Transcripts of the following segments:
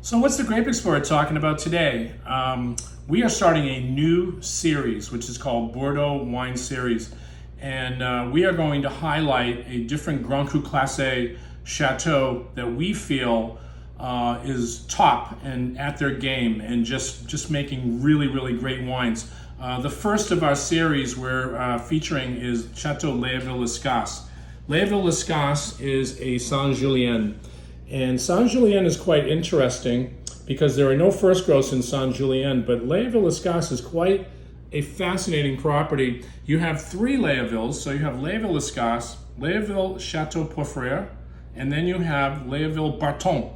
So what's the Grape Explorer talking about today? We are starting a new series, which is called Bordeaux Wine Series. And we are going to highlight a different Grand Cru Classe chateau that we feel is top and at their game and just making really, really great wines. The first of our series we're featuring is Chateau Leoville Les Cases. Leoville Les Cases is a Saint-Julien. And Saint-Julien is quite interesting because there are no first growths in Saint-Julien, but Leoville Les Cases is quite a fascinating property. You have three Leovilles, so you have Leoville Les Cases, Leoville Chateau Porphyre, and then you have Leoville Barton,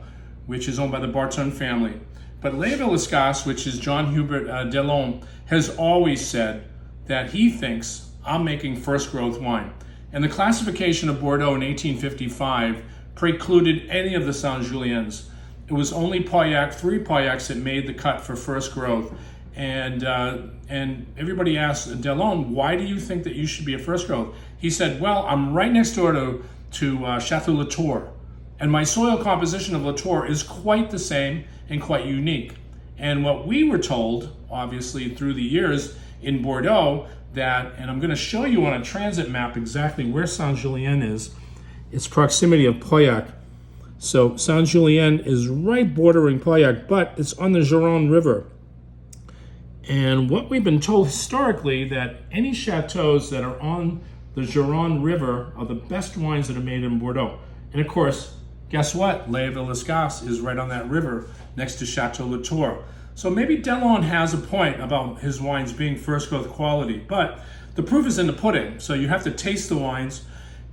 which is owned by the Barton family. But Leoville Les Cases, which is John Hubert Delon, has always said that he thinks, I'm making first growth wine. And the classification of Bordeaux in 1855 precluded any of the Saint-Juliens. It was only Pauillac, three Pauillacs that made the cut for first growth. And everybody asked Delon, why do you think that you should be a first growth? He said, well, I'm right next door to Chateau Latour. And my soil composition of Latour is quite the same and quite unique. And what we were told, obviously through the years in Bordeaux, and I'm going to show you on a transit map exactly where Saint-Julien is, its proximity of Pauillac. So Saint-Julien is right bordering Pauillac, but it's on the Gironde River. And what we've been told historically, that any chateaus that are on the Gironde River are the best wines that are made in Bordeaux. And of course, guess what? Leoville Les Cases is right on that river next to Chateau Latour. So maybe Delon has a point about his wines being first growth quality, but the proof is in the pudding. So you have to taste the wines.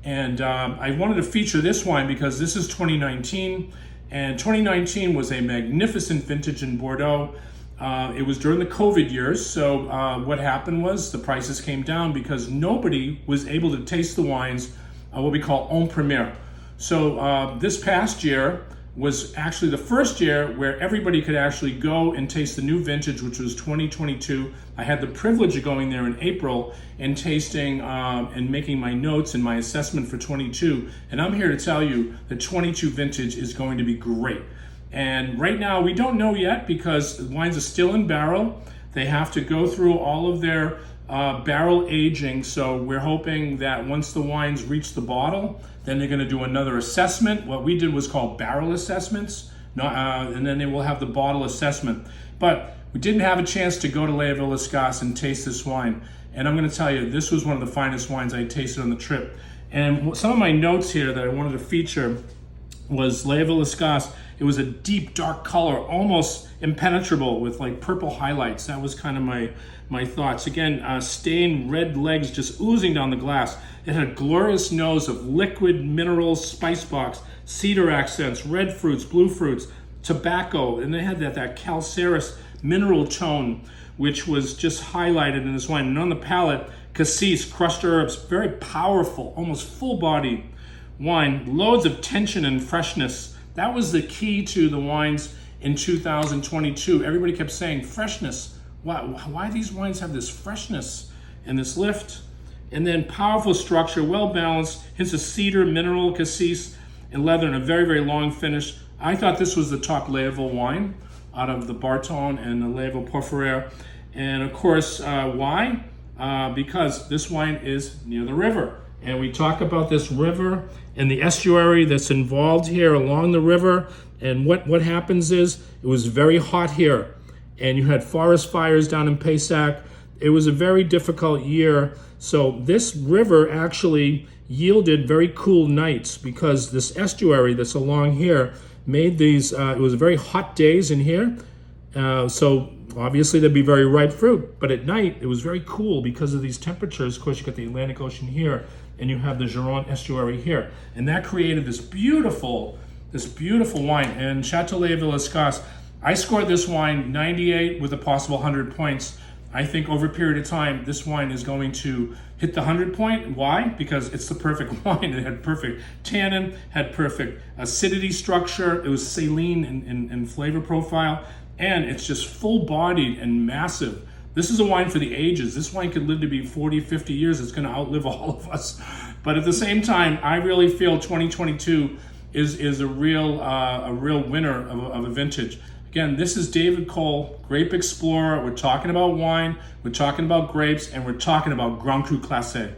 And I wanted to feature this wine because this is 2019, and 2019 was a magnificent vintage in Bordeaux. It was during the COVID years, so what happened was the prices came down because nobody was able to taste the wines, what we call en primeur. So this past year was actually the first year where everybody could actually go and taste the new vintage, which was 2022. I had the privilege of going there in April and tasting and making my notes and my assessment for 22. And I'm here to tell you that 22 vintage is going to be great. And right now we don't know yet because the wines are still in barrel. They have to go through all of their barrel aging. So we're hoping that once the wines reach the bottle, then they're going to do another assessment. What we did was called barrel assessments, and then they will have the bottle assessment. But we didn't have a chance to go to Leoville Les Cases and taste this wine. And I'm going to tell you, this was one of the finest wines I tasted on the trip. And some of my notes here that I wanted to feature was Leoville Les Cases. It was a deep, dark color, almost impenetrable with like purple highlights. That was kind of my thoughts. Again, stained red legs just oozing down the glass. It had a glorious nose of liquid minerals, spice box, cedar accents, red fruits, blue fruits, tobacco, and they had that calcareous mineral tone, which was just highlighted in this wine. And on the palate, cassis, crushed herbs, very powerful, almost full-bodied wine, loads of tension and freshness. That was the key to the wines in 2022. Everybody kept saying freshness. Why these wines have this freshness and this lift? And then powerful structure, well balanced, hints of cedar, mineral, cassis, and leather, and a very, very long finish. I thought this was the top Leoville wine out of the Barton and the Leoville Porphyre. And of course, why? Because this wine is near the river. And we talk about this river and the estuary that's involved here along the river. And what happens is, it was very hot here. And you had forest fires down in Paysac. It was a very difficult year. So this river actually yielded very cool nights because this estuary that's along here made these, it was very hot days in here. So obviously there'd be very ripe fruit, but at night it was very cool because of these temperatures. Of course, you got the Atlantic Ocean here and you have the Gironde estuary here. And that created this beautiful wine. And Chateau Leoville Les Cases, I scored this wine 98 with a possible 100 points. I think over a period of time, this wine is going to hit the 100 point. Why? Because it's the perfect wine. It had perfect tannin, had perfect acidity structure. It was saline in flavor profile. And it's just full-bodied and massive. This is a wine for the ages. This wine could live to be 40, 50 years. It's going to outlive all of us. But at the same time, I really feel 2022 is a real winner of a vintage. Again, this is David Kohl, Grape Explorer. We're talking about wine, we're talking about grapes, and we're talking about Grand Cru Classe.